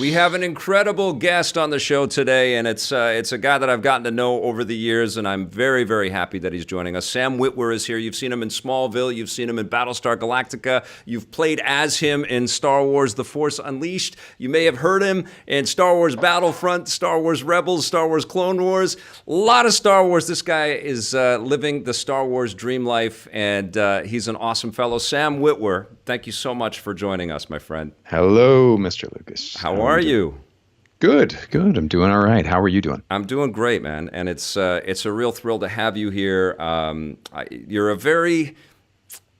We have an incredible guest on the show today, and it's a guy that I've gotten to know over the years, and I'm very, very happy that he's joining us. Sam Witwer is here. You've seen him in Smallville. You've seen him in Battlestar Galactica. You've played as him in Star Wars The Force Unleashed. You may have heard him in Star Wars Battlefront, Star Wars Rebels, Star Wars Clone Wars. A lot of Star Wars. This guy is living the Star Wars dream life, and he's an awesome fellow. Sam Witwer, thank you so much for joining us, my friend. Hello, Mr. Lucas. How are you? Good. I'm doing all right. How are you doing? I'm doing great, man. And it's a real thrill to have you here. You're a very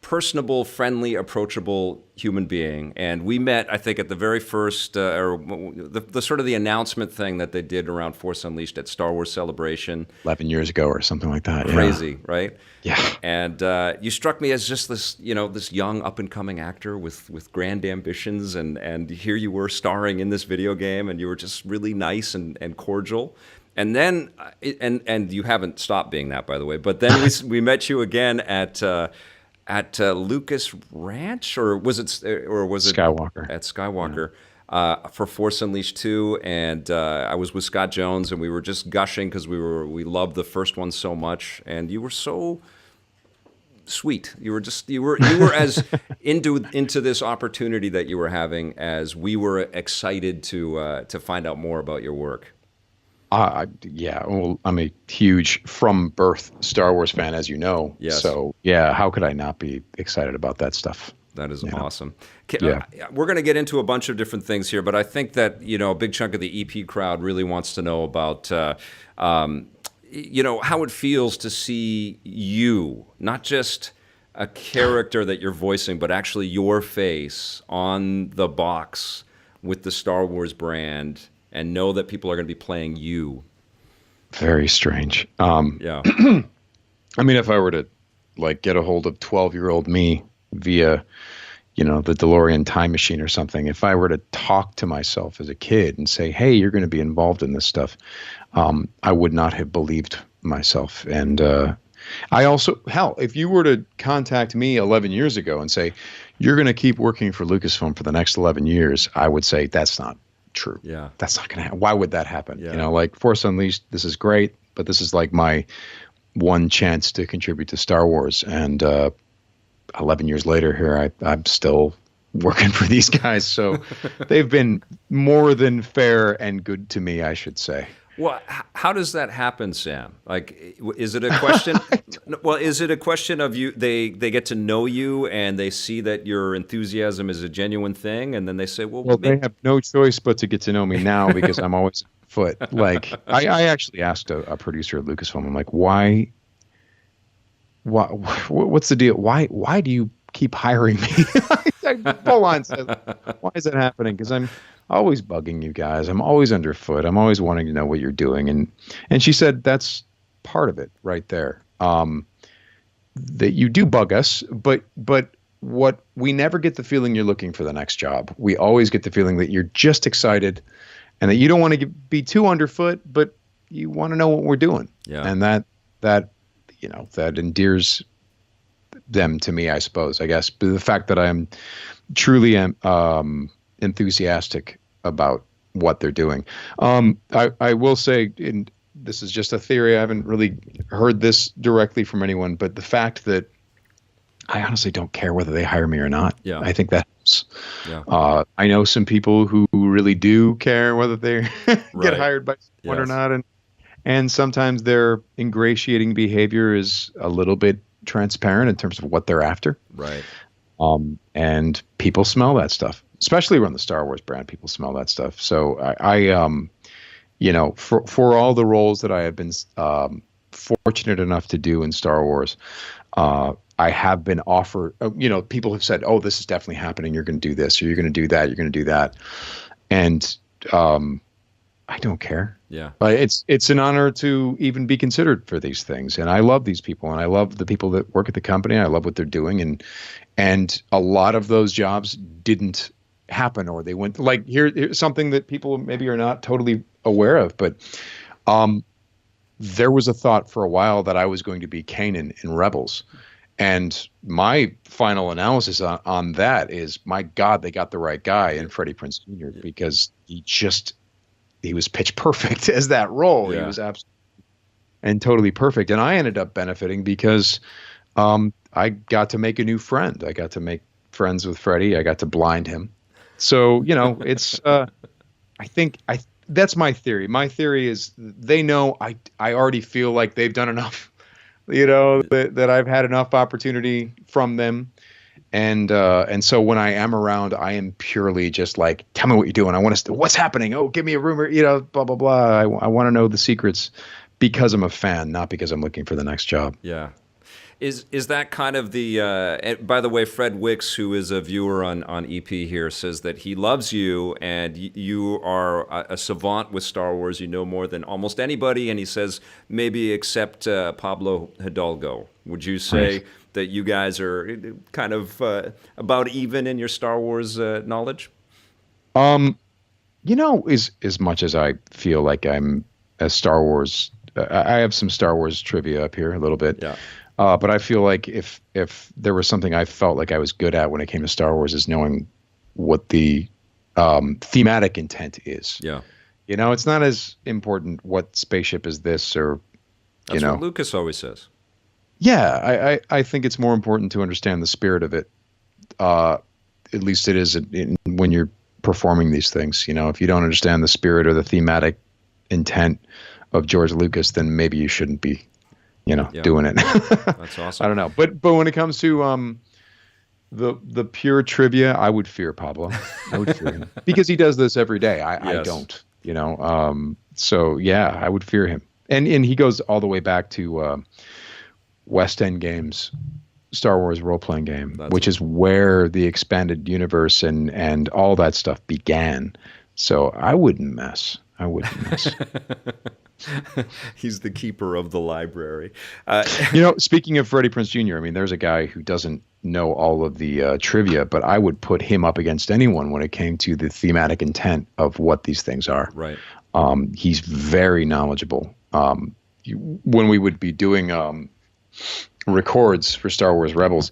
personable, friendly, approachable human being. And we met, I think, at the very first, or the sort of the announcement thing that they did around Force Unleashed at Star Wars Celebration. 11 years ago or something like that. Crazy, right? Yeah. And you struck me as just this, this young up-and-coming actor with grand ambitions. And here you were starring in this video game, and you were just really nice and cordial. And then, and you haven't stopped being that, by the way. But then we met you again at Lucas Ranch, or was it Skywalker? At Skywalker, for Force Unleashed 2, and I was with Scott Jones, and we were just gushing because we loved the first one so much, and you were so sweet. You were as into this opportunity that you were having as we were excited to find out more about your work. Yeah, well, I'm a huge from birth Star Wars fan, as you know. Yes. So, yeah, how could I not be excited about that stuff? That is awesome. Yeah. We're going to get into a bunch of different things here, but I think that, a big chunk of the EP crowd really wants to know about, how it feels to see you, not just a character that you're voicing, but actually your face on the box with the Star Wars brand, and know that people are going to be playing you. Very strange. Yeah. I mean, if I were to get a hold of 12-year-old me via, the DeLorean time machine or something, if I were to talk to myself as a kid and say, hey, you're going to be involved in this stuff, I would not have believed myself. And I also, if you were to contact me 11 years ago and say, you're going to keep working for Lucasfilm for the next 11 years, I would say that's not true. Yeah. That's not going to happen. Why would that happen? Yeah. Force Unleashed, this is great, but this is my one chance to contribute to Star Wars. And 11 years later here, I'm still working for these guys. So they've been more than fair and good to me, I should say. Well, how does that happen, Sam? Is it a question? Well, is it a question of you? They get to know you and they see that your enthusiasm is a genuine thing, and then they say, "Well, they have no choice but to get to know me now because I'm always foot." I actually asked a producer at Lucasfilm, I'm like, why? What's the deal? Why do you keep hiring me? Full on says, why is that happening? Because I'm always bugging you guys. I'm always underfoot. I'm always wanting to know what you're doing. And she said, that's part of it right there. That you do bug us, but what we never get the feeling you're looking for the next job. We always get the feeling that you're just excited and that you don't want to be too underfoot, but you want to know what we're doing. Yeah. And that endears them to me, I suppose, I guess. But the fact that I am truly enthusiastic about what they're doing. I will say, and this is just a theory, I haven't really heard this directly from anyone, but the fact that I honestly don't care whether they hire me or not. Yeah. I think that helps. Yeah. I know some people who really do care whether they Right. get hired by someone or Yes. not. And sometimes their ingratiating behavior is a little bit transparent in terms of what they're after. Right. And people smell that stuff, especially around the Star Wars brand. People smell that stuff. So for all the roles that I have been fortunate enough to do in Star Wars, I have been offered, people have said, oh, this is definitely happening. You're going to do this, or you're going to do that. You're going to do that. And I don't care. Yeah. But it's an honor to even be considered for these things. And I love these people, and I love the people that work at the company. I love what they're doing. And a lot of those jobs didn't happen, or they went here's something that people maybe are not totally aware of. But there was a thought for a while that I was going to be Kanan in Rebels. And my final analysis on that is, my God, they got the right guy in Freddie Prinze Jr. because he was pitch perfect as that role. Yeah. He was absolutely and totally perfect. And I ended up benefiting because I got to make a new friend. I got to make friends with Freddie. I got to blind him. So, it's that's my theory. My theory is they know I already feel like they've done enough. That I've had enough opportunity from them. And so when I am around, I am purely just like, tell me what you're doing. I want to, what's happening? Oh, give me a rumor, blah, blah, blah. I want to know the secrets because I'm a fan, not because I'm looking for the next job. Yeah. Is that kind of the, and by the way, Fred Wicks, who is a viewer on EP here, says that he loves you and you are a savant with Star Wars. You know more than almost anybody. And he says maybe except Pablo Hidalgo. Would you say Right. that you guys are kind of about even in your Star Wars knowledge? As much as I feel like I'm a Star Wars, I have some Star Wars trivia up here a little bit. Yeah. But I feel like if there was something I felt like I was good at when it came to Star Wars, is knowing what the thematic intent is. Yeah. It's not as important what spaceship is this or, That's what Lucas always says. Yeah, I think it's more important to understand the spirit of it. At least it is when you're performing these things. If you don't understand the spirit or the thematic intent of George Lucas, then maybe you shouldn't be doing it. That's awesome. I don't know. But when it comes to the pure trivia, I would fear Pablo. I would fear him because he does this every day. I don't, so yeah, I would fear him. And he goes all the way back to West End Games, Star Wars role-playing game, which is where the expanded universe and all that stuff began. So I wouldn't mess. He's the keeper of the library. Speaking of Freddie Prinze Jr., I mean, there's a guy who doesn't know all of the trivia, but I would put him up against anyone when it came to the thematic intent of what these things are. Right. He's very knowledgeable. When we would be doing records for Star Wars Rebels,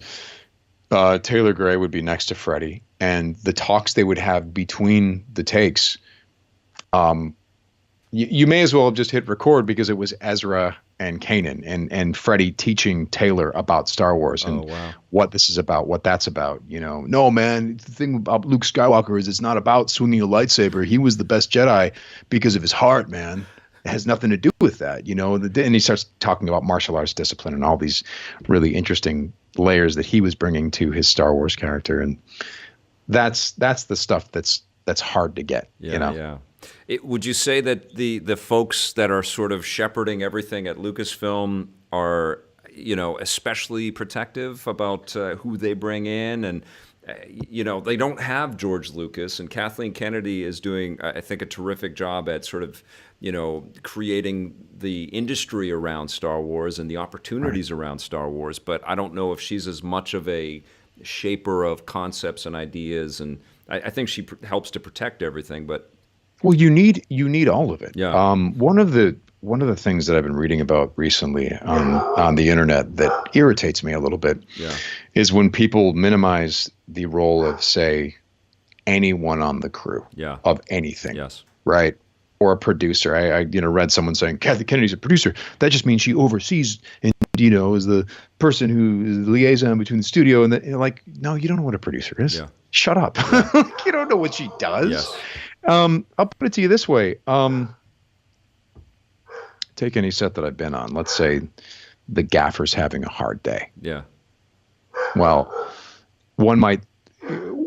Taylor Gray would be next to Freddie, and the talks they would have between the takes, you may as well have just hit record because it was Ezra and Kanan and Freddie teaching Taylor about Star Wars and what this is about, what that's about. No, man, the thing about Luke Skywalker is it's not about swinging a lightsaber. He was the best Jedi because of his heart, man. It has nothing to do with that, And he starts talking about martial arts discipline and all these really interesting layers that he was bringing to his Star Wars character, and that's the stuff that's hard to get. Yeah. Would you say that the folks that are sort of shepherding everything at Lucasfilm are, especially protective about who they bring in? And, they don't have George Lucas, and Kathleen Kennedy is doing, I think, a terrific job at sort of, creating the industry around Star Wars and the opportunities around Star Wars. But I don't know if she's as much of a shaper of concepts and ideas. And I think she helps to protect everything, but. Well, you need all of it. Yeah. One of the things that I've been reading about recently on the internet that irritates me a little bit is when people minimize the role of, say, anyone on the crew of anything. Yes. Right. Or a producer. I read someone saying Kathleen Kennedy's a producer. That just means she oversees and is the person who is the liaison between the studio and no, you don't know what a producer is. Yeah. Shut up. Yeah. You don't know what she does. Yes. I'll put it to you this way. Take any set that I've been on. Let's say the gaffer's having a hard day. Yeah. Well,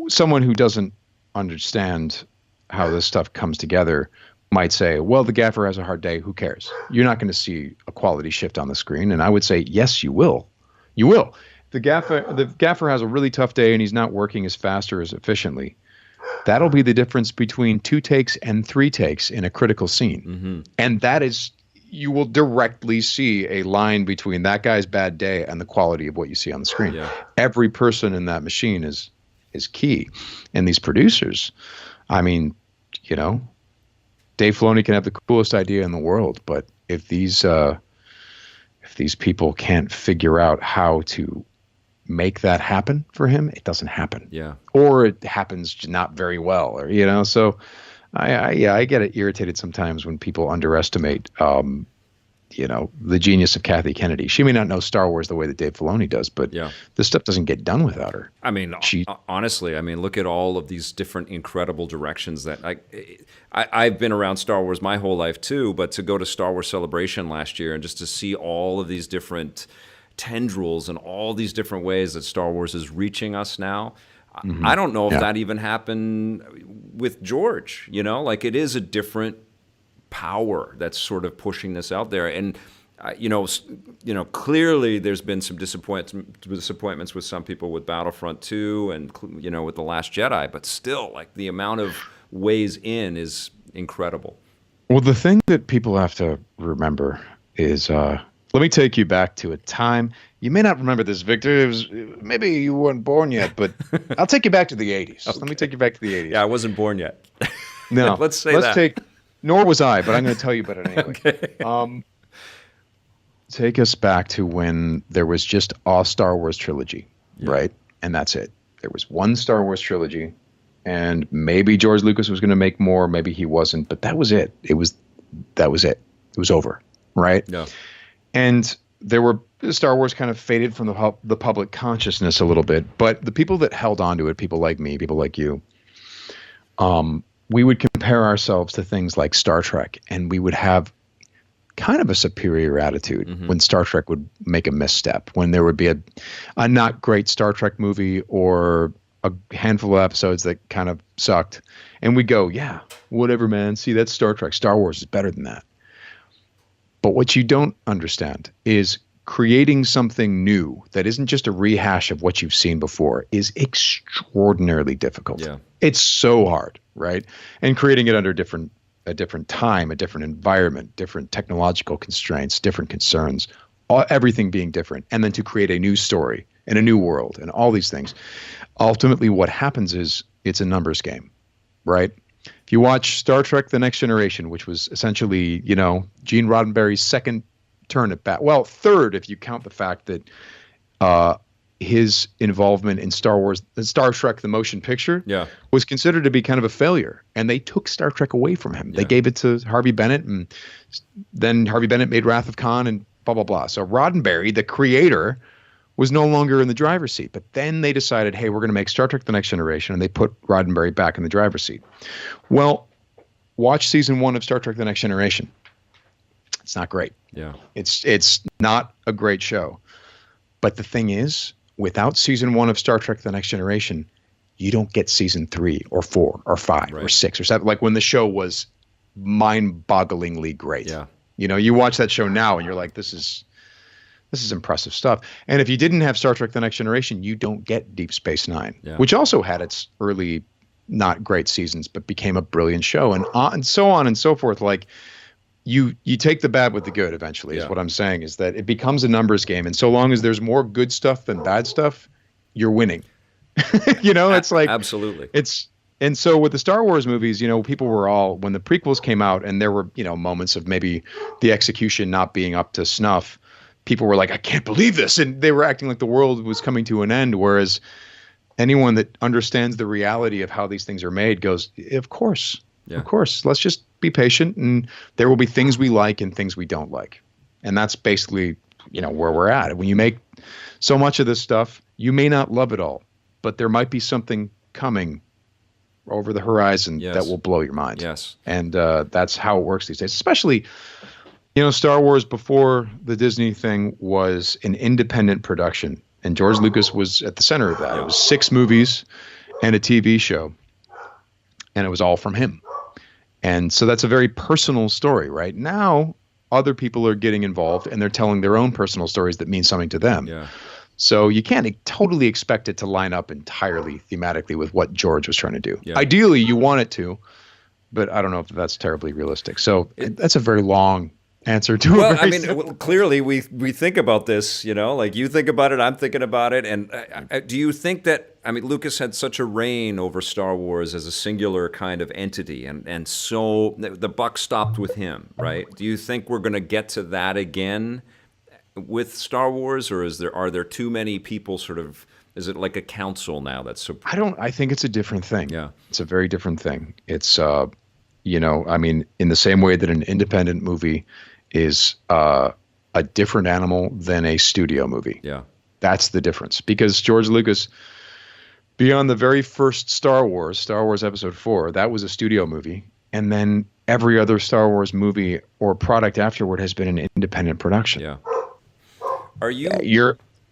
someone who doesn't understand how this stuff comes together might say, well, the gaffer has a hard day. Who cares? You're not going to see a quality shift on the screen. And I would say, yes, you will. You will. The gaffer has a really tough day and he's not working as fast or as efficiently. That'll be the difference between 2 takes and 3 takes in a critical scene. Mm-hmm. And that is, you will directly see a line between that guy's bad day and the quality of what you see on the screen. Yeah. Every person in that machine is key. And these producers, I mean, Dave Filoni can have the coolest idea in the world, but if these people can't figure out how to make that happen for him, it doesn't happen. Yeah. Or it happens not very well, or so I get it irritated sometimes when people underestimate the genius of Kathy Kennedy. She may not know Star Wars the way that Dave Filoni does, but Yeah. this stuff doesn't get done without her. I mean, honestly, I mean, look at all of these different incredible directions that I've been around Star Wars my whole life too, but to go to Star Wars Celebration last year and just to see all of these different tendrils and all these different ways that Star Wars is reaching us now. I don't know if that even happened with George, like it is a different power that's sort of pushing this out there. And clearly there's been some disappointments with some people with Battlefront 2 and with The Last Jedi, but still, like, the amount of ways in is incredible. Well, the thing that people have to remember is, let me take you back to a time. You may not remember this, Victor. Maybe you weren't born yet, but I'll take you back to the 80s. Okay. Let me take you back to the 80s. Yeah, I wasn't born yet. No. Let's nor was I, but I'm going to tell you about it anyway. Okay. Take us back to when there was just a Star Wars trilogy, right? And that's it. There was one Star Wars trilogy, and maybe George Lucas was going to make more, maybe he wasn't, but that was it. That was it. It was over, right? Yeah. And Star Wars kind of faded from the public consciousness a little bit, but the people that held on to it, people like me, people like you, we would compare ourselves to things like Star Trek, and we would have kind of a superior attitude when Star Trek would make a misstep, when there would be a not great Star Trek movie or a handful of episodes that kind of sucked. And we'd go, yeah, whatever, man. See, that's Star Trek. Star Wars is better than that. But what you don't understand is creating something new that isn't just a rehash of what you've seen before is extraordinarily difficult. Yeah. It's so hard, right? And creating it under a different time, a different environment, different technological constraints, different concerns, everything being different. And then to create a new story and a new world and all these things. Ultimately, what happens is it's a numbers game, right? If you watch Star Trek The Next Generation, which was essentially, Gene Roddenberry's second turn at bat, well, third if you count the fact that his involvement in Star Trek the motion picture was considered to be kind of a failure, and they took Star Trek away from him. They gave it to Harvey Bennett, and then Harvey Bennett made Wrath of Khan and blah blah blah. So Roddenberry, the creator, was no longer in the driver's seat. But then they decided, hey, we're going to make Star Trek The Next Generation, and they put Roddenberry back in the driver's seat. Well, watch season 1 of Star Trek The Next Generation. It's not great. Yeah. It's not a great show. But the thing is, without season 1 of Star Trek The Next Generation, you don't get season 3 or 4 or 5 or 6 or 7, like when the show was mind-bogglingly great. Yeah. You watch that show now and you're like, this is impressive stuff. And if you didn't have Star Trek The Next Generation, you don't get Deep Space Nine, which also had its early not great seasons, but became a brilliant show, and so on and so forth. Like, you take the bad with the good eventually is what I'm saying, is that it becomes a numbers game. And so long as there's more good stuff than bad stuff, you're winning. It's like, absolutely. And so with the Star Wars movies, people were all, when the prequels came out and there were, moments of maybe the execution not being up to snuff, people were like, I can't believe this. And they were acting like the world was coming to an end. Whereas anyone that understands the reality of how these things are made goes, of course, let's just be patient. And there will be things we like and things we don't like. And that's basically, where we're at. When you make so much of this stuff, you may not love it all, but there might be something coming over the horizon that will blow your mind. Yes. And that's how it works these days, especially, Star Wars before the Disney thing was an independent production, and George Lucas was at the center of that. It was 6 movies and a TV show, and it was all from him. And so that's a very personal story, right? Now, other people are getting involved, and they're telling their own personal stories that mean something to them. Yeah. So you can't totally expect it to line up entirely thematically with what George was trying to do. Yeah. Ideally, you want it to, but I don't know if that's terribly realistic. So that's a very long answer to well, a very simple. Clearly we think about this, like you think about it, I'm thinking about it. And do you think that, Lucas had such a reign over Star Wars as a singular kind of entity, and so the buck stopped with him, right? Do you think we're going to get to that again? with Star Wars, or are there too many people sort of? Is it like a council now that's so? I think it's a different thing. Yeah. It's a very different thing. It's I mean, in the same way that an independent movie is a different animal than a studio movie. Yeah. That's the difference. Because George Lucas, beyond the very first Star Wars Episode 4, that was a studio movie. And then every other Star Wars movie or product afterward has been an independent production. Yeah. Are you?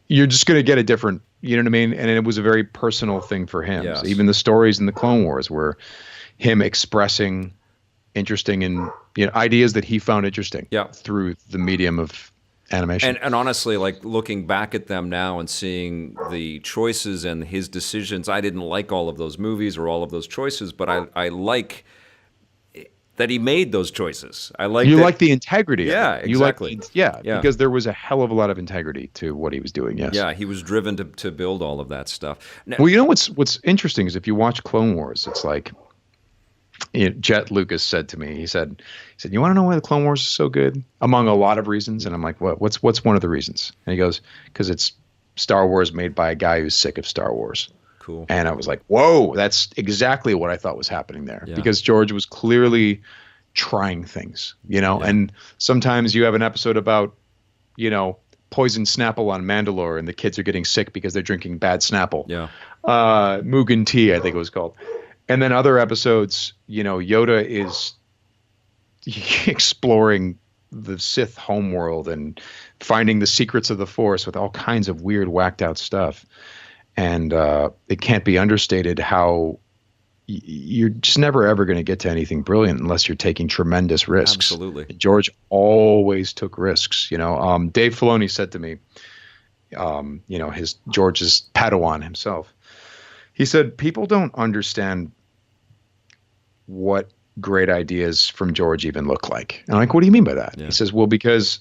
You're just going to get a different, you know what I mean? And it was a very personal thing for him. Yes. So even the stories in the Clone Wars were him expressing interesting and ideas that he found interesting through the medium of animation. And honestly, like looking back at them now and seeing the choices and his decisions, I didn't like all of those movies or all of those choices, but I like that he made those choices. I like like the integrity. Yeah, of it. exactly. Yeah, because there was a hell of a lot of integrity to what he was doing. Yes. Yeah, he was driven to build all of that stuff. Now, well, what's interesting is if you watch Clone Wars, it's like Jet Lucas said to me, he said, "You want to know why the Clone Wars is so good? Among a lot of reasons." And I'm like, "What? What's one of the reasons?" And he goes, "Because it's Star Wars made by a guy who's sick of Star Wars." Cool. And I was like, "Whoa, that's exactly what I thought was happening there." Yeah. Because George was clearly trying things, and sometimes you have an episode about, poison Snapple on Mandalore, and the kids are getting sick because they're drinking bad Snapple. Yeah. Mugen tea, I think it was called. And then other episodes, Yoda is exploring the Sith homeworld and finding the secrets of the Force with all kinds of weird, whacked out stuff. And it can't be understated how you're just never, ever going to get to anything brilliant unless you're taking tremendous risks. Absolutely. George always took risks. Dave Filoni said to me, George's Padawan himself, he said, people don't understand what great ideas from George even look like. And I'm like, what do you mean by that? Yeah. He says, well, because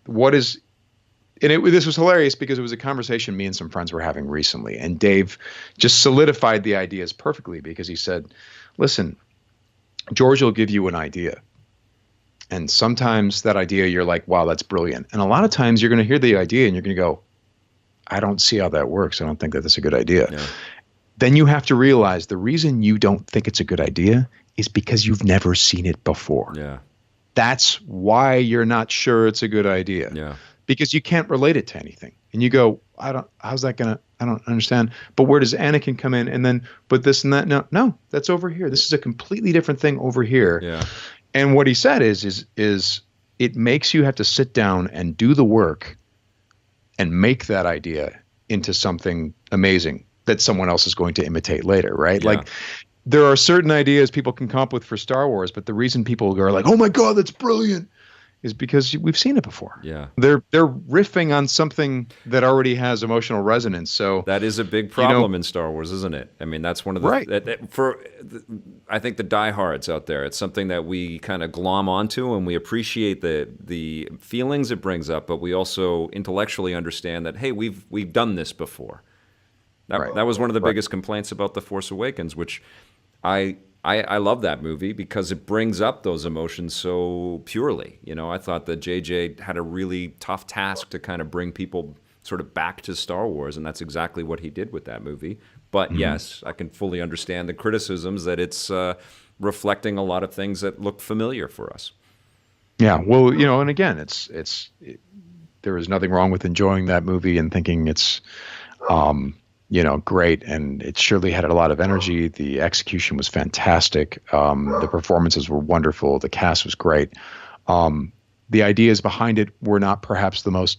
this was hilarious because it was a conversation me and some friends were having recently. And Dave just solidified the ideas perfectly because he said, listen, George will give you an idea. And sometimes that idea, you're like, wow, that's brilliant. And a lot of times you're going to hear the idea and you're going to go, I don't see how that works. I don't think that that's a good idea. Yeah. Then you have to realize the reason you don't think it's a good idea is because you've never seen it before. Yeah. That's why you're not sure it's a good idea. Yeah. Because you can't relate it to anything. And you go, I don't understand. But where does Anakin come in? And then, but this and that. No, that's over here. This is a completely different thing over here. Yeah. And what he said is it makes you have to sit down and do the work and make that idea into something amazing that someone else is going to imitate later, right? Yeah. Like there are certain ideas people can come up with for Star Wars, but the reason people are like, oh my God, that's brilliant, is because we've seen it before. Yeah. They're riffing on something that already has emotional resonance. So that is a big problem in Star Wars, isn't it? I mean, that's one of the I think the diehards out there, it's something that we kind of glom onto and we appreciate the feelings it brings up, but we also intellectually understand that, hey, we've done this before. That was one of the biggest complaints about The Force Awakens, which I love that movie because it brings up those emotions so purely. I thought that JJ had a really tough task to kind of bring people sort of back to Star Wars, and that's exactly what he did with that movie. But yes, I can fully understand the criticisms that it's reflecting a lot of things that look familiar for us. Yeah, well, and again, there is nothing wrong with enjoying that movie and thinking it's great, and it surely had a lot of energy. The execution was fantastic. The performances were wonderful. The cast was great. The ideas behind it were not perhaps the most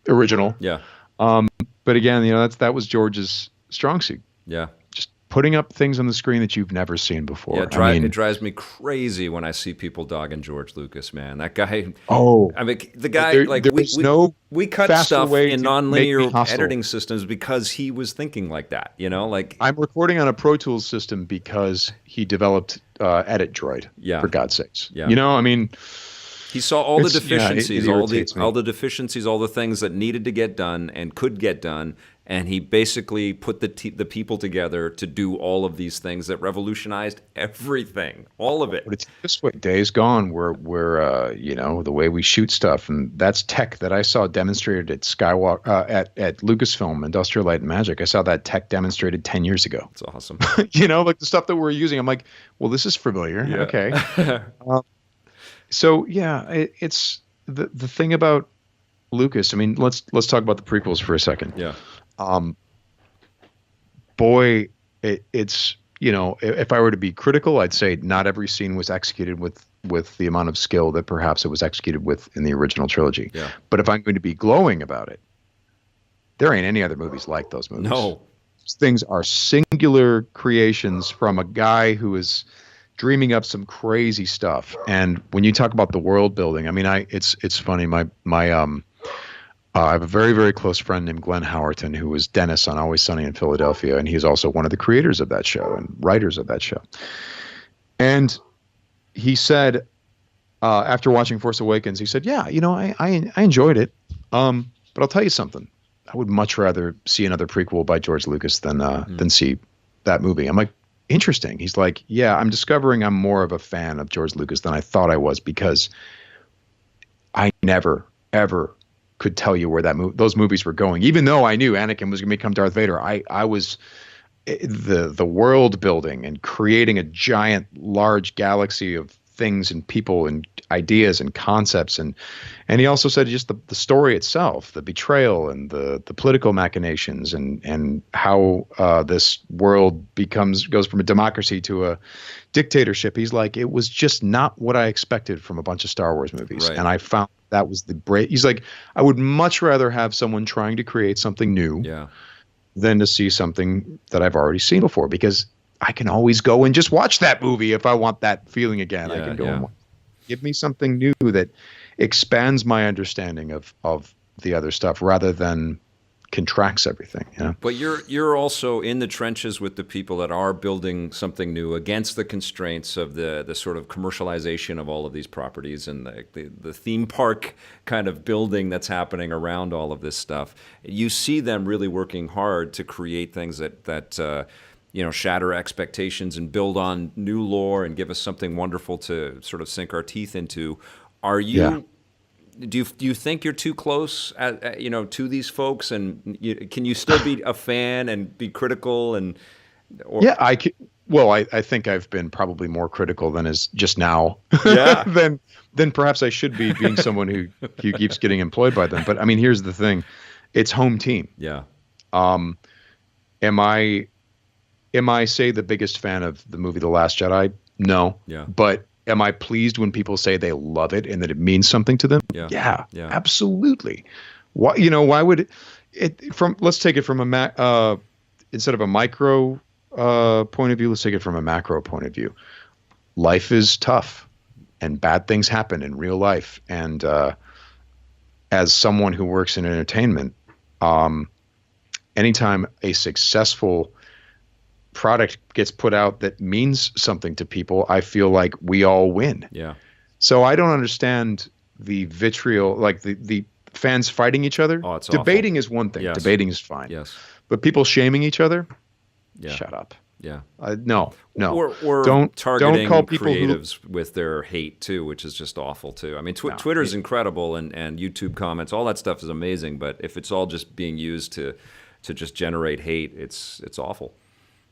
original. Yeah. But again, that was George's strong suit. Yeah. Just putting up things on the screen that you've never seen before. Yeah, it drives me crazy when I see people dogging George Lucas, man. That guy. Oh. I mean, the guy, we cut stuff in nonlinear editing systems because he was thinking like that, I'm recording on a Pro Tools system because he developed Edit Droid, for God's sakes. Yeah. He saw all the deficiencies, all the deficiencies, all the things that needed to get done and could get done, and he basically put the people together to do all of these things that revolutionized everything, all of it. But it's this way. Days gone, where the way we shoot stuff, and that's tech that I saw demonstrated at at Lucasfilm, Industrial Light and Magic. I saw that tech demonstrated 10 years ago. It's awesome. Like the stuff that we're using. I'm like, well, this is familiar. Yeah. Okay. So yeah, it's the thing about Lucas. I mean, let's talk about the prequels for a second. Yeah. Boy, it's if I were to be critical, I'd say not every scene was executed with the amount of skill that perhaps it was executed with in the original trilogy. Yeah. But if I'm going to be glowing about it, there ain't any other movies like those movies. No. These things are singular creations from a guy who is dreaming up some crazy stuff. And when you talk about the world building, I mean, it's funny. I have a very, very close friend named Glenn Howerton, who was Dennis on Always Sunny in Philadelphia, and he's also one of the creators of that show and writers of that show. And he said, after watching Force Awakens, he said, "Yeah, I enjoyed it, but I'll tell you something. I would much rather see another prequel by George Lucas than see that movie." I'm like, interesting. He's like, "Yeah, I'm discovering I'm more of a fan of George Lucas than I thought I was, because I never, ever could tell you where those movies were going. Even though I knew Anakin was going to become Darth Vader, I was the world building and creating a giant, large galaxy of things and people and ideas and concepts. And he also said just the story itself, the betrayal and the political machinations and how this world goes from a democracy to a dictatorship. He's like, it was just not what I expected from a bunch of Star Wars movies. Right. And I found that was he's like, I would much rather have someone trying to create something new than to see something that I've already seen before, because I can always go and just watch that movie if I want that feeling again. I can go and give me something new that expands my understanding of the other stuff rather than contracts everything. But you're also in the trenches with the people that are building something new against the constraints of the sort of commercialization of all of these properties and the theme park kind of building that's happening around all of this stuff. You see them really working hard to create things that shatter expectations and build on new lore and give us something wonderful to sort of sink our teeth into. Are you? Yeah. Do you think you're too close, to these folks, and can you still be a fan and be critical Yeah, I think I've been probably more critical than is just now. Yeah. than perhaps I should be, being someone who keeps getting employed by them. But I mean, here's the thing: it's home team. Yeah. Am I say the biggest fan of the movie The Last Jedi? No. Yeah. But am I pleased when people say they love it and that it means something to them? Yeah. Absolutely. Why would let's take it from instead of a micro point of view, let's take it from a macro point of view. Life is tough and bad things happen in real life. And as someone who works in entertainment, anytime a successful product gets put out that means something to people, I feel like we all win. Yeah. So I don't understand the vitriol, like the fans fighting each other. Oh, it's debating awful. Is one thing. Yes. Debating is fine. Yes. But people shaming each other, yeah. Shut up. Yeah. No. Or don't targeting call people creatives with their hate too, which is just awful too. I mean, Twitter's incredible and YouTube comments, all that stuff is amazing. But if it's all just being used to just generate hate, it's awful.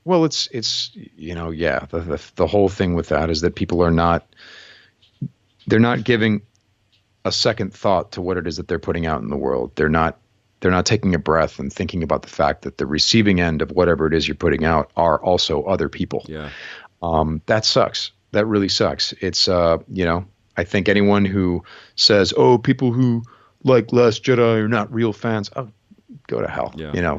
Well, it's the whole thing with that is that people they're not giving a second thought to what it is that they're putting out in the world. They're not taking a breath and thinking about the fact that the receiving end of whatever it is you're putting out are also other people. Yeah. That sucks. That really sucks. It's I think anyone who says, "Oh, people who like Last Jedi are not real fans," oh, go to hell. Yeah.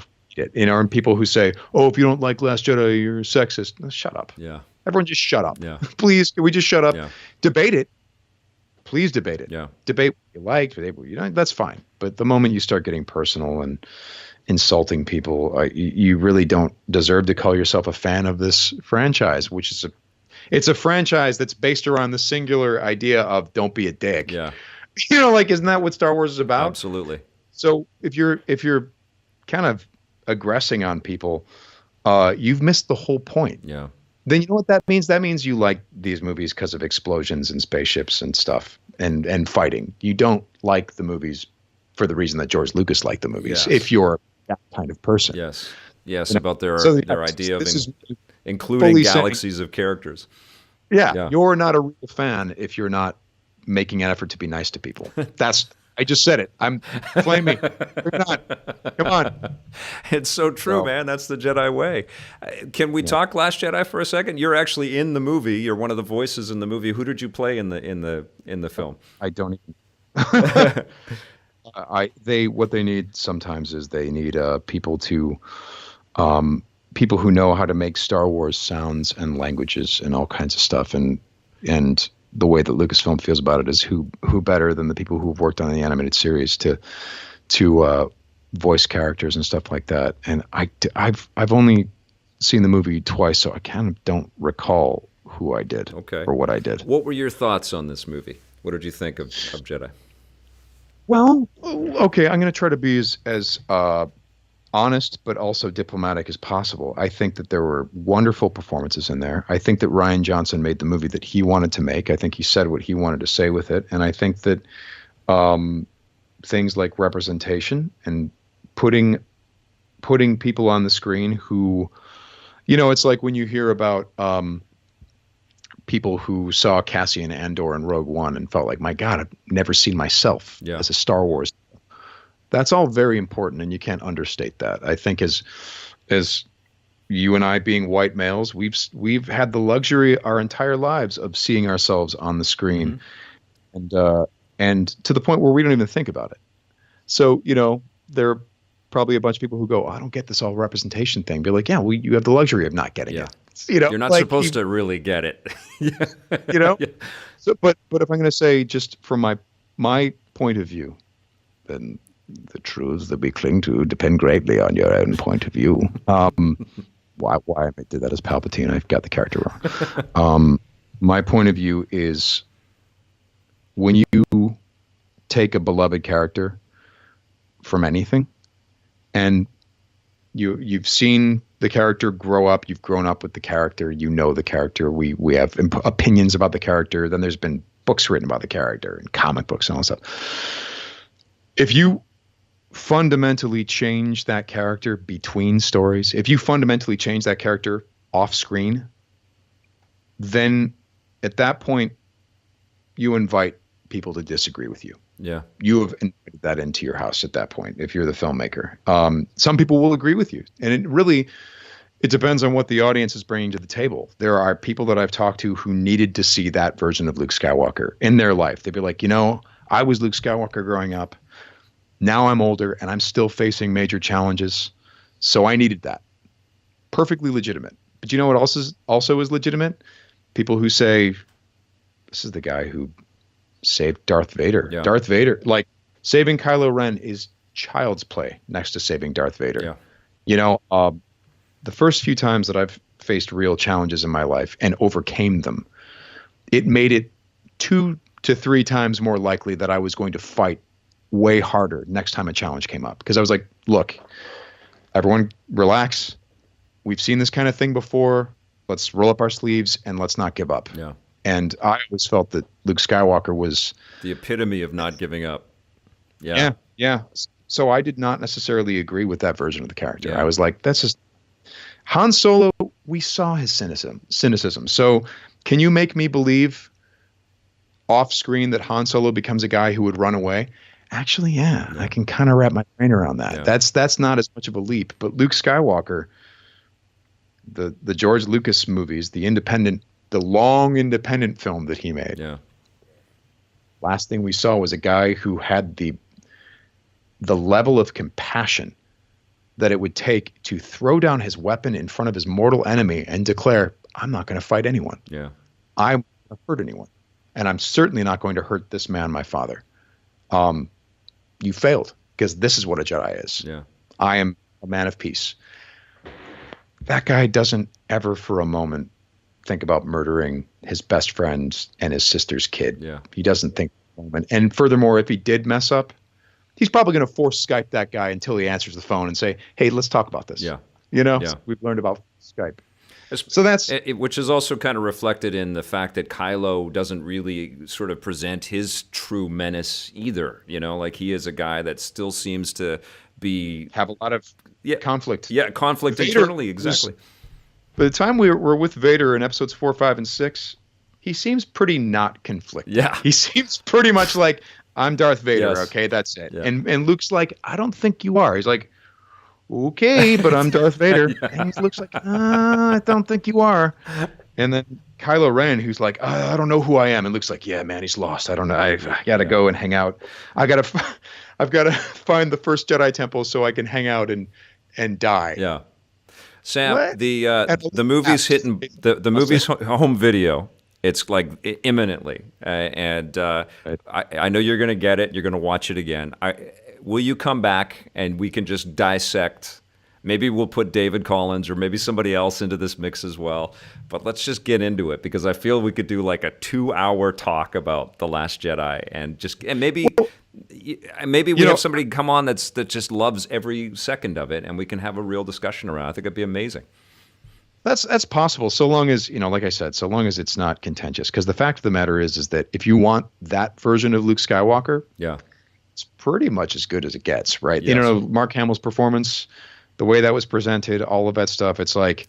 And people who say, "Oh, if you don't like Last Jedi, you're sexist." Shut up. Yeah. Everyone just shut up. Yeah. Please, can we just shut up? Yeah. Debate it. Please debate it. Yeah. Debate what you liked, what you don't. That's fine. But the moment you start getting personal and insulting people, you really don't deserve to call yourself a fan of this franchise, which is it's a franchise that's based around the singular idea of don't be a dick. Yeah. Isn't that what Star Wars is about? Absolutely. So if you're kind of aggressing on people, you've missed the whole point. Yeah. Then you know what that means? That means you like these movies because of explosions and spaceships and stuff and fighting. You don't like the movies for the reason that George Lucas liked the movies. Yes. If you're that kind of person. Yes. Yes. You know? About their So their idea of this is including fully galaxies of characters. Yeah, you're not a real fan if you're not making an effort to be nice to people. I just said it. I'm flaming. You're not. Come on. It's so true, man. That's the Jedi way. Can we talk Last Jedi for a second? You're actually in the movie. You're one of the voices in the movie. Who did you play in the film? I don't even. What they need sometimes is they need people who know how to make Star Wars sounds and languages and all kinds of stuff, and the way that Lucasfilm feels about it is who better than the people who have worked on the animated series to voice characters and stuff like that. And I've only seen the movie twice, so I kind of don't recall who I did or what I did. What were your thoughts on this movie? What did you think of Jedi? Well, okay, I'm going to try to be as honest but also diplomatic as possible. I think that there were wonderful performances in there. I think that Rian Johnson made the movie that he wanted to make. I think he said what he wanted to say with it. And I think that things like representation and putting people on the screen who, it's like when you hear about people who saw Cassian Andor in Rogue One and felt like, my God, I've never seen myself as a Star Wars. That's all very important, and you can't understate that. I think as you and I being white males, we've had the luxury our entire lives of seeing ourselves on the screen, and to the point where we don't even think about it. So there are probably a bunch of people who go, I don't get this all representation thing. Be like, yeah, well, you have the luxury of not getting it. You're not supposed to really get it. So, but if I'm going to say just from my point of view, then the truths that we cling to depend greatly on your own point of view. Why I did that as Palpatine? I've got the character wrong. My point of view is when you take a beloved character from anything, and you've seen the character grow up, you've grown up with the character, the character. We have opinions about the character. Then there's been books written about the character and comic books and all that stuff. If you fundamentally change that character between stories, if you fundamentally change that character off screen, then at that point you invite people to disagree with you. Yeah. You have invited that into your house at that point if you're the filmmaker. Some people will agree with you. And it depends on what the audience is bringing to the table. There are people that I've talked to who needed to see that version of Luke Skywalker in their life. They'd be like, I was Luke Skywalker growing up. Now I'm older and I'm still facing major challenges. So I needed that. Perfectly legitimate. But you know what also is legitimate? People who say, this is the guy who saved Darth Vader. Yeah. Darth Vader, like saving Kylo Ren is child's play next to saving Darth Vader. Yeah. The first few times that I've faced real challenges in my life and overcame them, it made it 2 to 3 times more likely that I was going to fight way harder next time a challenge came up. Because I was like, look, everyone relax. We've seen this kind of thing before. Let's roll up our sleeves and let's not give up. Yeah. And I always felt that Luke Skywalker was the epitome of not giving up. Yeah. Yeah. Yeah. So I did not necessarily agree with that version of the character. Yeah. I was like, that's just Han Solo. We saw his cynicism. So can you make me believe off screen that Han Solo becomes a guy who would run away? Actually, yeah. I can kind of wrap my brain around that. Yeah. That's not as much of a leap. But Luke Skywalker, the George Lucas movies, the long independent film that he made. Yeah. Last thing we saw was a guy who had the level of compassion that it would take to throw down his weapon in front of his mortal enemy and declare, I'm not going to fight anyone. Yeah. I'm not going to hurt anyone. And I'm certainly not going to hurt this man, my father. You failed, because this is what a Jedi is. Yeah. I am a man of peace. That guy doesn't ever for a moment think about murdering his best friend and his sister's kid. Yeah. He doesn't think for a moment. And furthermore, if he did mess up, he's probably going to force Skype that guy until he answers the phone and say, "Hey, let's talk about this." Yeah. So we've learned about Skype. It's- So that's which is also kind of reflected in the fact that Kylo doesn't really sort of present his true menace either. Like he is a guy that still seems to be have a lot of conflict. Yeah, conflict Vader internally, exactly. By the time we're with Vader in episodes 4, 5, and 6, he seems pretty not conflicted. Yeah. He seems pretty much like, I'm Darth Vader, Yes. okay, that's it. Yeah. And Luke's like, I don't think you are. He's like, okay, but I'm Darth Vader. Yeah. And Luke's like, I don't think you are. And then Kylo Ren, who's like, I don't know who I am. And Luke's like, yeah, man, he's lost. I don't know. I got to go and hang out. I've got to find the first Jedi temple so I can hang out and die. Yeah. Sam, What? the movie's hitting the movie's home video. It's like imminently, and I know you're going to get it. You're going to watch it again. Will you come back and we can just dissect? Maybe we'll put David Collins or maybe somebody else into this mix as well. But let's just get into it because I feel we could do like a 2-hour talk about The Last Jedi and maybe we have somebody come on that just loves every second of it and we can have a real discussion around it. I think it'd be amazing. That's possible, so long as, like I said, so long as it's not contentious. Because the fact of the matter is that if you want that version of Luke Skywalker, it's pretty much as good as it gets, right? Yes. Mark Hamill's performance, the way that was presented, all of that stuff. It's like,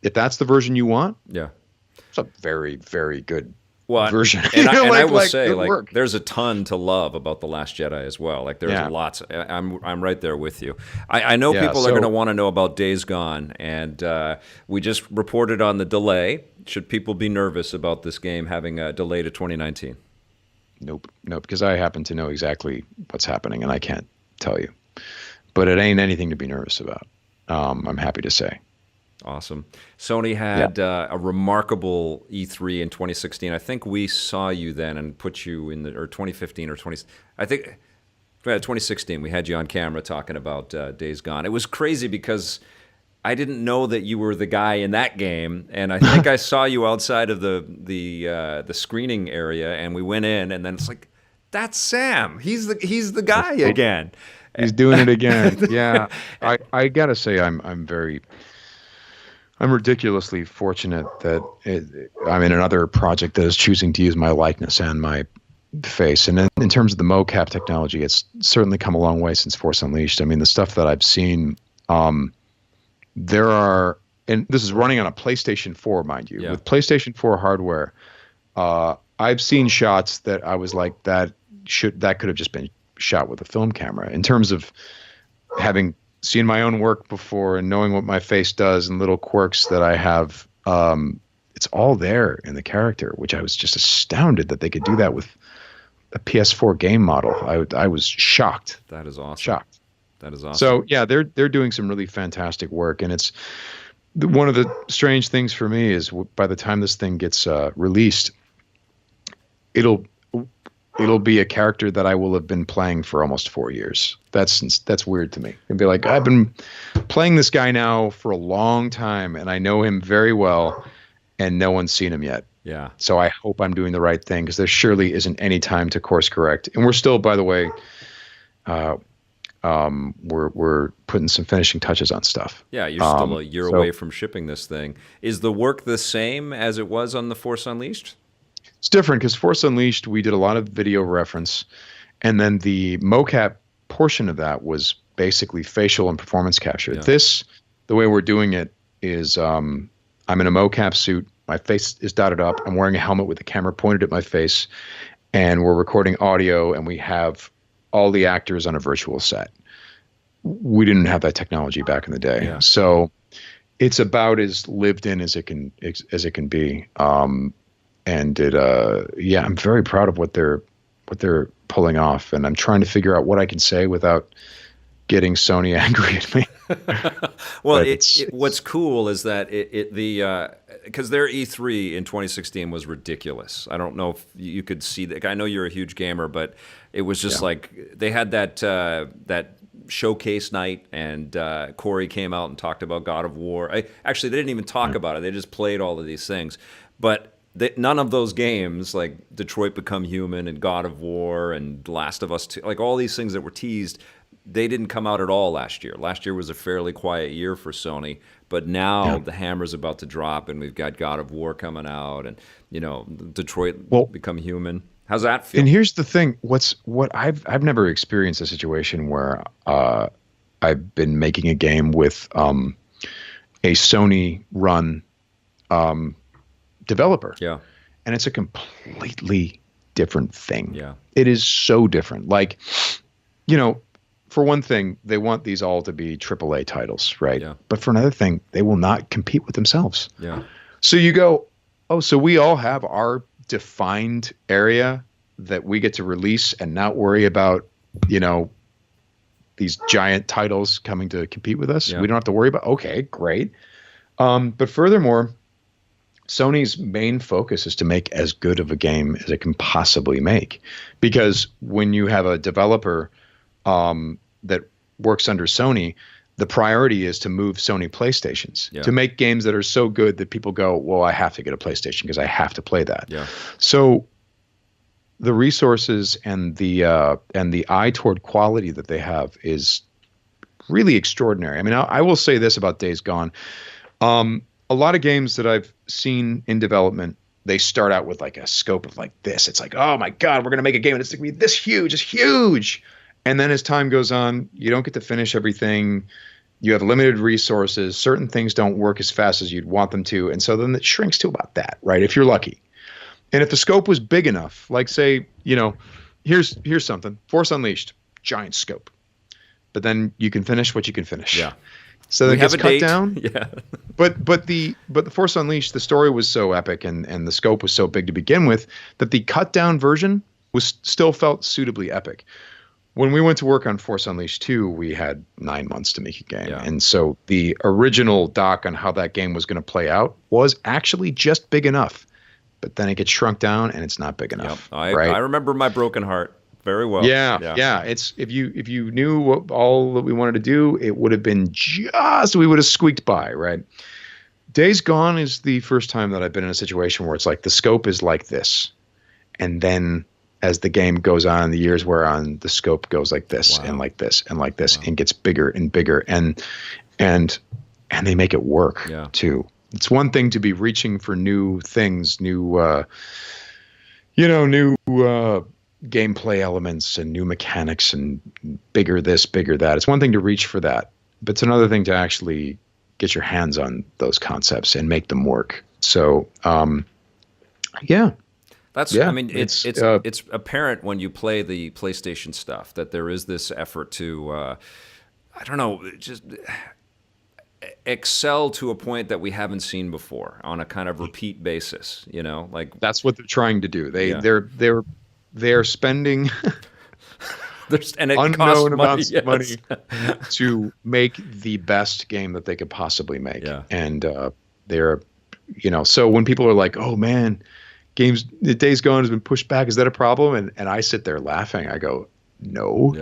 if that's the version you want, it's a very, very good version. And I will say, work. There's a ton to love about The Last Jedi as well. Like, there's lots. I'm right there with you. I know people are going to want to know about Days Gone, and we just reported on the delay. Should people be nervous about this game having a delay to 2019? Nope, because I happen to know exactly what's happening, and I can't tell you. But it ain't anything to be nervous about. I'm happy to say. Awesome. Sony had a remarkable E3 in 2016. I think we saw you then and put you in or 2015 or 2016. We had you on camera talking about Days Gone. It was crazy because I didn't know that you were the guy in that game, and I think I saw you outside of the screening area, and we went in, and then it's like, that's Sam. He's the guy again. He's doing it again. Yeah, I gotta say I'm ridiculously fortunate that I'm in another project that is choosing to use my likeness and my face. And in terms of the mocap technology, it's certainly come a long way since Force Unleashed. I mean, the stuff that I've seen, there are, and this is running on a PlayStation 4, mind you, with PlayStation 4 hardware. I've seen shots that I was like, that could have just been shot with a film camera. In terms of having seen my own work before and knowing what my face does and little quirks that I have, it's all there in the character, which I was just astounded that they could do that with a PS4 game model. I was shocked. That is awesome. Shocked. That is awesome. So yeah, they're doing some really fantastic work, and it's one of the strange things for me is by the time this thing gets released, it'll be a character that I will have been playing for almost 4 years. That's weird to me. It'd be like, I've been playing this guy now for a long time, and I know him very well, and no one's seen him yet. Yeah. So I hope I'm doing the right thing, because there surely isn't any time to course correct. And we're still, by the way, we're putting some finishing touches on stuff. Yeah, you're still a year away from shipping this thing. Is the work the same as it was on The Force Unleashed? It's different because Force Unleashed, we did a lot of video reference, and then the mocap portion of that was basically facial and performance capture. Yeah. This, the way we're doing it is I'm in a mocap suit. My face is dotted up. I'm wearing a helmet with the camera pointed at my face, and we're recording audio, and we have all the actors on a virtual set. We didn't have that technology back in the day. Yeah. So it's about as lived in as it can be. And I'm very proud of what they're pulling off, and I'm trying to figure out what I can say without getting Sony angry at me. Well, what's cool is that because their E3 in 2016 was ridiculous. I don't know if you could see that. I know you're a huge gamer, but it was just like they had that showcase night, and Corey came out and talked about God of War. Actually, they didn't even talk about it. They just played all of these things. But none of those games, like Detroit Become Human and God of War and Last of Us 2, like all these things that were teased, they didn't come out at all last year. Last year was a fairly quiet year for Sony, but now the hammer's about to drop, and we've got God of War coming out, and Detroit Become Human. How's that feel? And here's the thing: what I've never experienced a situation where I've been making a game with a Sony run developer, and it's a completely different thing. It is so different. Like, for one thing, they want these all to be AAA titles, right? But for another thing, they will not compete with themselves. So you go, oh, so we all have our defined area that we get to release and not worry about, these giant titles coming to compete with us. We don't have to worry about. Okay, great. But furthermore, Sony's main focus is to make as good of a game as it can possibly make, because when you have a developer that works under Sony, the priority is to move Sony PlayStations, to make games that are so good that people go, well, I have to get a PlayStation because I have to play that. So the resources and the eye toward quality that they have is really extraordinary. I mean, I will say this about Days Gone. A lot of games that I've seen in development, they start out with like a scope of like this. It's like, oh my God, we're going to make a game and it's going to be this huge. It's huge. And then as time goes on, you don't get to finish everything. You have limited resources. Certain things don't work as fast as you'd want them to. And so then it shrinks to about that, right? If you're lucky. And if the scope was big enough, like say, here's something. Force Unleashed, giant scope. But then you can finish what you can finish. So that gets cut down. But the Force Unleashed, the story was so epic and the scope was so big to begin with that the cut down version still felt suitably epic. When we went to work on Force Unleashed 2, we had 9 months to make a game. And so the original doc on how that game was going to play out was actually just big enough. But then it gets shrunk down and it's not big enough. Right? I remember my broken heart very well. It's if you knew what all that we wanted to do, it would have been we would have squeaked by, right? Days Gone is the first time that I've been in a situation where it's like the scope is like this. And then as the game goes on, the years wear on, the scope goes like this and like this and like this and gets bigger and bigger. And they make it work too. It's one thing to be reaching for new things, new gameplay elements and new mechanics and bigger this, bigger that. It's one thing to reach for that, but it's another thing to actually get your hands on those concepts and make them work. So, I mean, it's apparent when you play the PlayStation stuff that there is this effort to, just excel to a point that we haven't seen before on a kind of repeat basis. Like that's what they're trying to do. They're spending unknown amounts of money to make the best game that they could possibly make. And they're, so when people are like, oh man, the Days Gone has been pushed back, is that a problem? And I sit there laughing. I go, no,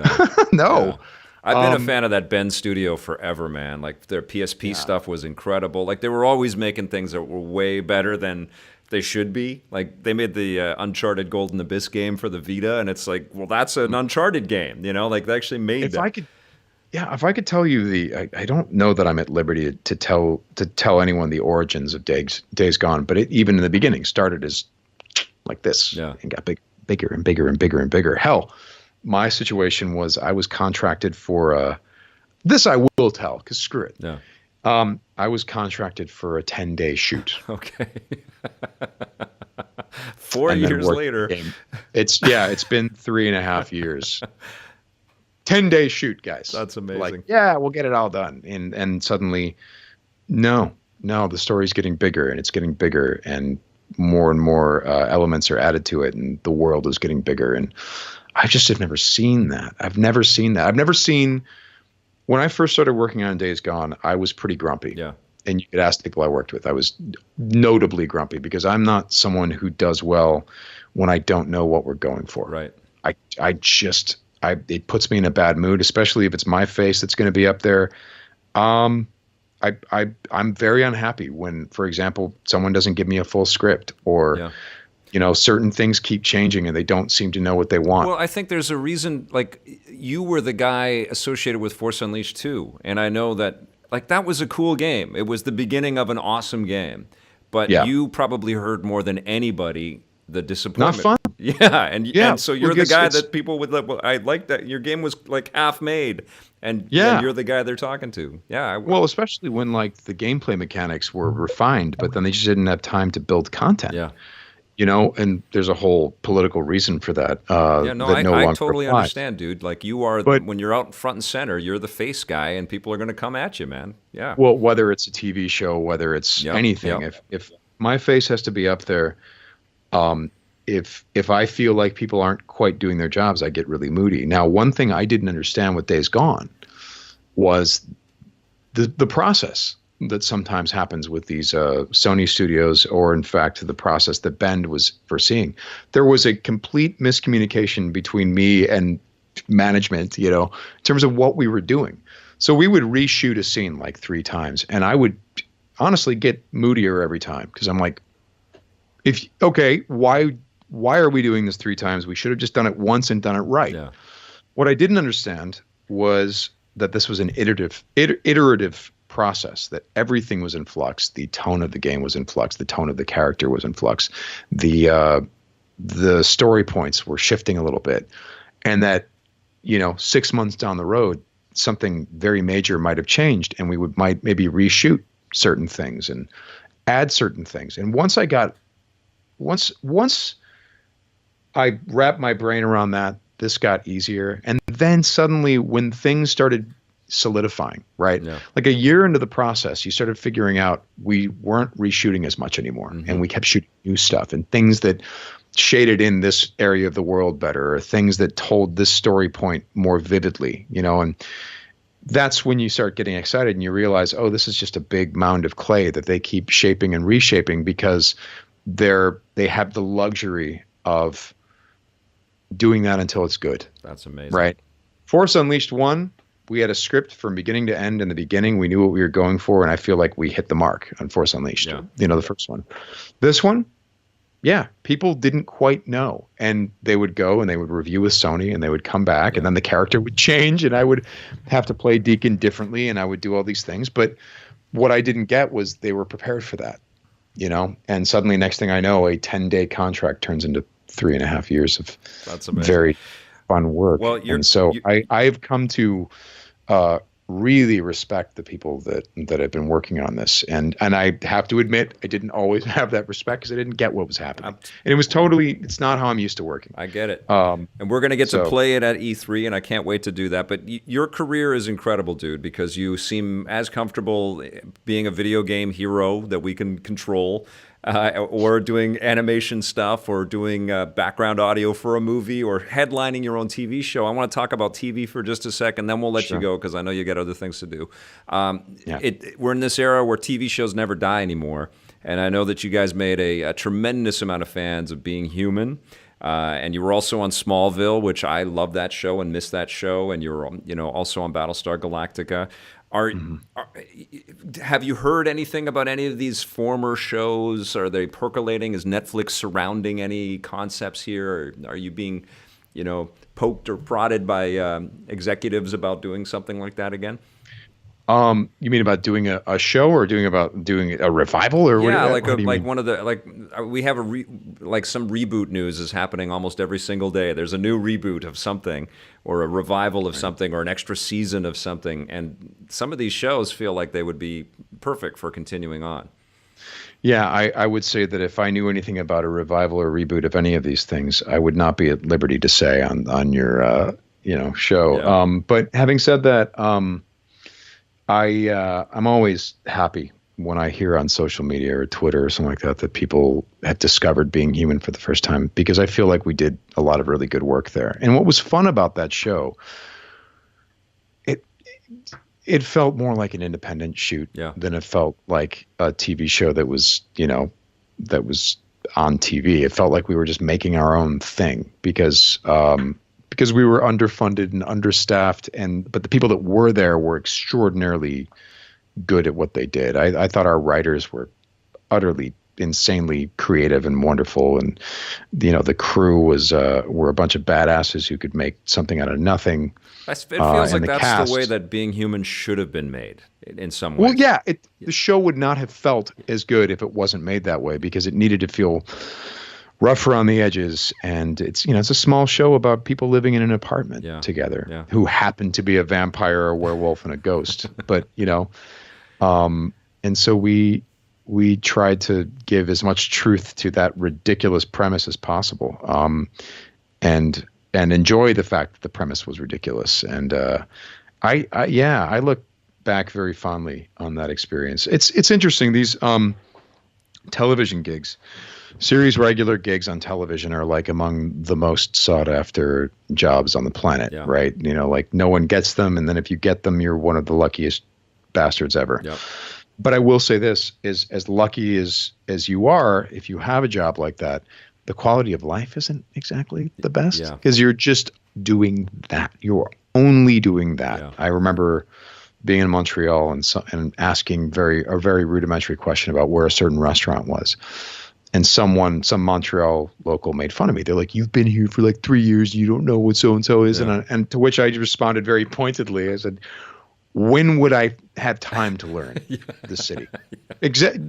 no. I've been a fan of that Bend studio forever, man. Like their PSP stuff was incredible. Like they were always making things that were way better than they should be. Like they made the Uncharted Golden Abyss game for the Vita, and it's like, well, that's an Uncharted game, Like they actually made that. If I could tell you I don't know that I'm at liberty to tell anyone the origins of Days Gone, but it even in the beginning started as like this and got bigger and bigger and bigger and bigger. Hell, my situation was I was contracted for this I will tell because screw it. I was contracted for a 10-day shoot. Okay. 4 years later. It's been 3.5 years. 10-day shoot, guys. That's amazing. Like, we'll get it all done. And suddenly, no, the story's getting bigger and it's getting bigger and more elements are added to it and the world is getting bigger. And I just have never seen that. I've never seen when I first started working on Days Gone, I was pretty grumpy. And you could ask the people I worked with. I was notably grumpy because I'm not someone who does well when I don't know what we're going for. Right. It puts me in a bad mood, especially if it's my face that's going to be up there. I'm very unhappy when, for example, someone doesn't give me a full script, or Yeah. certain things keep changing and they don't seem to know what they want. Well, I think there's a reason. Like, you were the guy associated with Force Unleashed 2, and I know that like that was a cool game. It was the beginning of an awesome game, but Yeah. you probably heard more than anybody the Not disappointment. fun. Yeah, and Yeah. so you're Look, the guy it's that people would like. Well, I like that your game was like half made, and yeah. you're the guy they're talking to. Yeah, Well, especially when like the gameplay mechanics were refined, but then they just didn't have time to build content. yeah. And there's a whole political reason for that, Yeah, no, that no I longer totally applies. understand, dude. Like, you are, But when you're out front and center, you're the face guy, and people are going to come at you, man. Yeah. well, whether it's a TV show, whether it's Yep, anything, yep. if my face has to be up there, if I feel like people aren't quite doing their jobs, I get really moody. Now, one thing I didn't understand with Days Gone was the process that sometimes happens with these Sony studios, or in fact the process that Bend was foreseeing. There was a complete miscommunication between me and management, in terms of what we were doing. So we would reshoot a scene like 3 times, and I would honestly get moodier every time, because I'm like, why are we doing this 3 times? We should have just done it once and done it right. Yeah. What I didn't understand was that this was an iterative process, that everything was in flux. The tone of the game was in flux. The tone of the character was in flux. The story points were shifting a little bit, and that 6 months down the road, something very major might have changed, and we might maybe reshoot certain things and add certain things. And once I wrapped my brain around that, this got easier. And then suddenly, when things started solidifying, right? Yeah. Like a year into the process, you started figuring out we weren't reshooting as much anymore. Mm-hmm. And we kept shooting new stuff and things that shaded in this area of the world better, or things that told this story point more vividly, and that's when you start getting excited and you realize, oh, this is just a big mound of clay that they keep shaping and reshaping, because they have the luxury of doing that until it's good. That's amazing. Right. Force Unleashed 1, we had a script from beginning to end. In the beginning, we knew what we were going for, and I feel like we hit the mark on Force Unleashed. Yeah. The first one. This one, yeah, people didn't quite know, and they would go and they would review with Sony, and they would come back, and then the character would change, and I would have to play Deacon differently, and I would do all these things. But what I didn't get was they were prepared for that, and suddenly, next thing I know, a 10-day contract turns into 3.5 years of That's amazing. very fun work. Well, I've come to really respect the people that have been working on this, and I have to admit, I didn't always have that respect, because I didn't get what was happening, and it's not how I'm used to working. I get it. And we're going to get to play it at E3, and I can't wait to do that. But your career is incredible, dude, because you seem as comfortable being a video game hero that we can control, or doing animation stuff, or doing background audio for a movie, or headlining your own TV show. I want to talk about TV for just a second, then we'll let you go, because I know you got other things to do. We're in this era where TV shows never die anymore, and I know that you guys made a tremendous amount of fans of Being Human. And you were also on Smallville, which I love that show and miss that show, and you were also on Battlestar Galactica. Have you heard anything about any of these former shows? Are they percolating? Is Netflix surrounding any concepts here? Or are you being, poked or prodded by executives about doing something like that again? You mean about doing a show, or doing a revival, or yeah, what do you mean? One of the we have some reboot news is happening almost every single day. There's a new reboot of something, or a revival of something, or an extra season of something, and some of these shows feel like they would be perfect for continuing on. Yeah, I would say that if I knew anything about a revival or reboot of any of these things, I would not be at liberty to say on your show. Yeah. But having said that, I'm always happy when I hear on social media or Twitter or something like that people have discovered Being Human for the first time, because I feel like we did a lot of really good work there. And what was fun about that show, it felt more like an independent shoot than it felt like a TV show that was on TV. It felt like we were just making our own thing, because we were underfunded and understaffed, but the people that were there were extraordinarily good at what they did. I thought our writers were utterly insanely creative and wonderful, and the crew were a bunch of badasses who could make something out of nothing. It feels like and the that's cast, the way that Being Human should have been made in some way. well, yeah, the show would not have felt as good if it wasn't made that way, because it needed to feel rough around the edges, and it's a small show about people living in an apartment together who happen to be a vampire, a werewolf, and a ghost. But and so we tried to give as much truth to that ridiculous premise as possible, and enjoy the fact that the premise was ridiculous. And I look back very fondly on that experience. It's interesting, these television gigs. Series regular gigs on television are like among the most sought after jobs on the planet, right? Like no one gets them, and then if you get them, you're one of the luckiest bastards ever. Yep. But I will say this, is as lucky as you are, if you have a job like that, the quality of life isn't exactly the best, because you're just doing that. You're only doing that. Yeah. I remember being in Montreal and asking a very rudimentary question about where a certain restaurant was. And some Montreal local made fun of me. They're like, "You've been here for like 3 years. You don't know what so-and-so is." Yeah. And to which I responded very pointedly. I said, "When would I have time to learn the city?"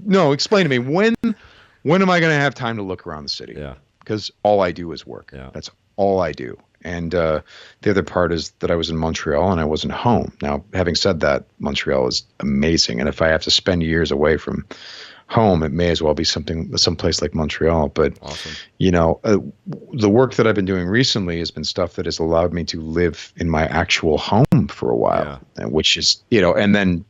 No, explain to me. When am I going to have time to look around the city? Yeah. Because all I do is work. Yeah. That's all I do. And the other part is that I was in Montreal and I wasn't home. Now, having said that, Montreal is amazing. And if I have to spend years away from home, it may as well be someplace like Montreal. But awesome. The work that I've been doing recently has been stuff that has allowed me to live in my actual home for a while, which is and then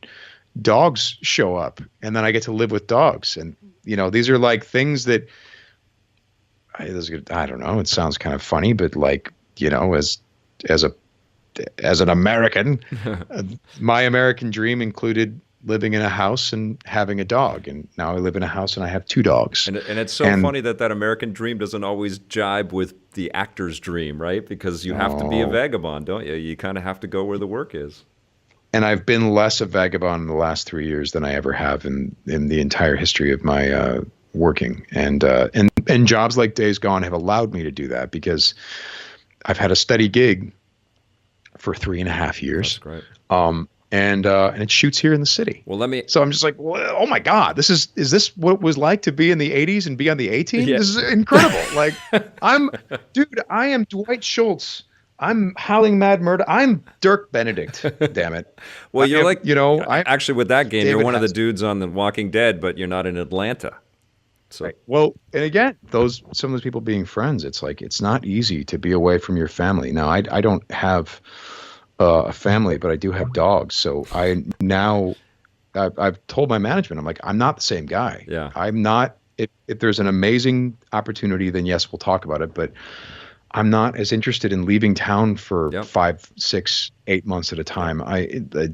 dogs show up, and then I get to live with dogs, and these are like things that I don't know. It sounds kind of funny, but like as an American, my American dream included living in a house and having a dog, and now I live in a house and I have 2 dogs. And it's so funny that American dream doesn't always jibe with the actor's dream, right? Because you have to be a vagabond, don't you? You kind of have to go where the work is. And I've been less a vagabond in the last 3 years than I ever have in the entire history of my working. And jobs like Days Gone have allowed me to do that, because I've had a steady gig for 3.5 years. That's great. And it shoots here in the city. So I'm just like, well, oh my God, is this what it was like to be in the 80s and be on the A-Team? Yeah. This is incredible. Like I am Dwight Schultz. I'm Howling Mad Murder. I'm Dirk Benedict. Damn it. Well, you're actually with that game, you're one of the dudes on The Walking Dead, but you're not in Atlanta. So. Right. Well, and again, some of those people being friends, it's like, it's not easy to be away from your family. Now, I don't have a family, but I do have dogs. So I've told my management, I'm like, I'm not the same guy. Yeah. I'm not, if there's an amazing opportunity, then yes, we'll talk about it. But I'm not as interested in leaving town for 5, 6, 8 months at a time.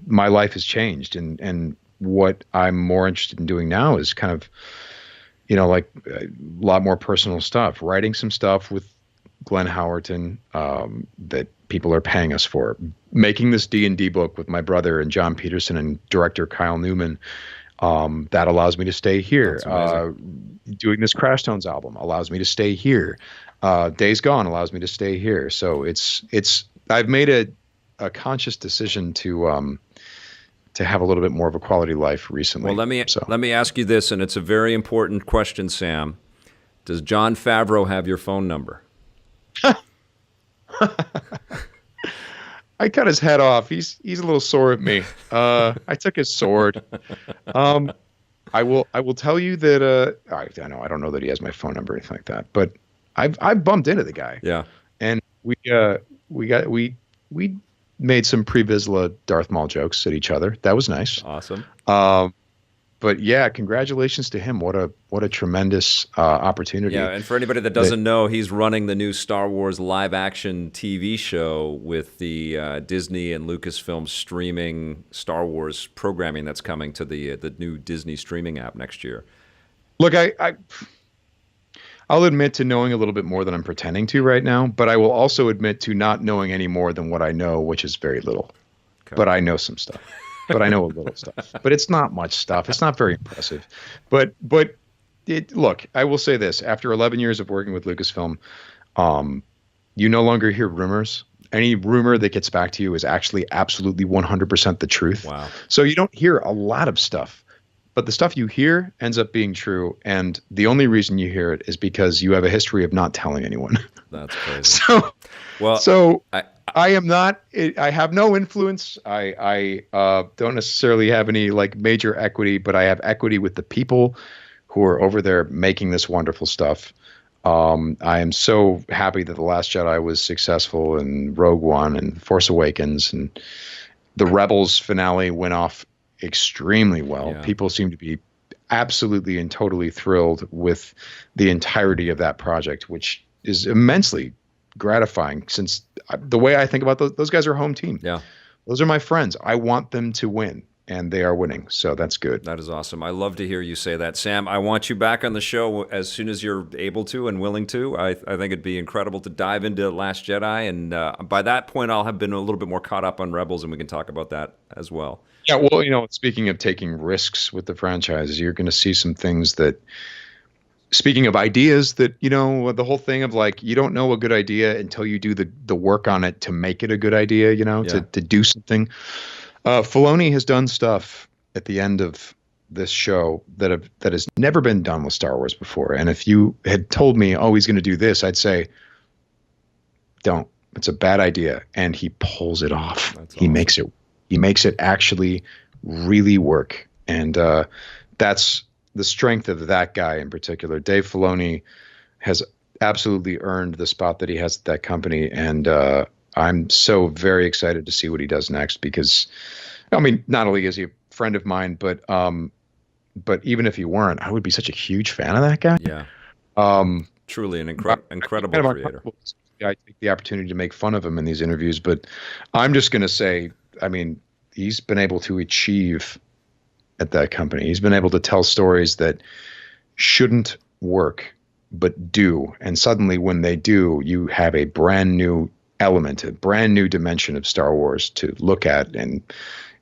My life has changed, and what I'm more interested in doing now is kind of, like a lot more personal stuff, writing some stuff with Glenn Howerton that people are paying us for, making this D&D book with my brother and John Peterson and director Kyle Newman. That allows me to stay here. Doing this Crash Tones album allows me to stay here. Days Gone allows me to stay here. So I've made a conscious decision to have a little bit more of a quality life recently. Well, let me ask you this, and it's a very important question, Sam. Does Jon Favreau have your phone number? I cut his head off. He's a little sore at me. I took his sword. I will tell you that I don't know that he has my phone number or anything like that, but I've bumped into the guy. Yeah. And we made some pre-Vizsla Darth Maul jokes at each other. That was nice. Awesome. But yeah, congratulations to him. What a tremendous opportunity. Yeah, and for anybody that doesn't know, he's running the new Star Wars live-action TV show with the Disney and Lucasfilm streaming Star Wars programming that's coming to the new Disney streaming app next year. Look, I'll admit to knowing a little bit more than I'm pretending to right now, but I will also admit to not knowing any more than what I know, which is very little. Okay. But I know some stuff. but I know a little stuff. But it's not much stuff. It's not very impressive. But look, I will say this: after 11 years of working with Lucasfilm, you no longer hear rumors. Any rumor that gets back to you is actually absolutely 100% the truth. Wow. So you don't hear a lot of stuff, but the stuff you hear ends up being true. And the only reason you hear it is because you have a history of not telling anyone. That's crazy. So, Well, so I am not, I have no influence. I don't necessarily have any like major equity, but I have equity with the people who are over there making this wonderful stuff. I am so happy that The Last Jedi was successful, and Rogue One and Force Awakens, and the Rebels finale went off extremely well. Yeah. People seem to be absolutely and totally thrilled with the entirety of that project, which is immensely gratifying, since the way I think about those guys are home team. Yeah. Those are my friends. I want them to win, and they are winning. So that's good. That is awesome. I love to hear you say that. Sam, I want you back on the show as soon as you're able to and willing to. I think it'd be incredible to dive into Last Jedi. And by that point, I'll have been a little bit more caught up on Rebels, and we can talk about that as well. Yeah, well, speaking of taking risks with the franchise, you're going to see some things that, speaking of ideas, that, the whole thing of like, you don't know a good idea until you do the work on it to make it a good idea, to do something. Filoni has done stuff at the end of this show that has never been done with Star Wars before. And if you had told me, oh, he's going to do this, I'd say, don't. It's a bad idea. And he pulls it off. That's he awesome. makes it actually really work. And that's the strength of that guy in particular. Dave Filoni has absolutely earned the spot that he has at that company. And I'm so very excited to see what he does next, because, I mean, not only is he a friend of mine, but even if he weren't, I would be such a huge fan of that guy. Yeah. Truly an incredible kind of creator. I take the opportunity to make fun of him in these interviews, but I'm just going to say, I mean, he's been able to achieve at that company. He's been able to tell stories that shouldn't work, but do. And suddenly when they do, you have a brand new element, a brand new dimension of Star Wars to look at and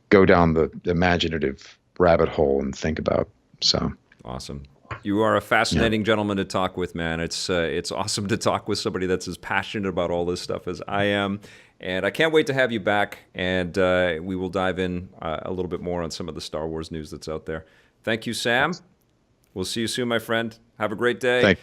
go down the imaginative rabbit hole and think about. So awesome. You are a fascinating gentleman to talk with, man. It's awesome to talk with somebody that's as passionate about all this stuff as I am. And I can't wait to have you back, and we will dive in a little bit more on some of the Star Wars news that's out there. Thank you, Sam. We'll see you soon, my friend. Have a great day.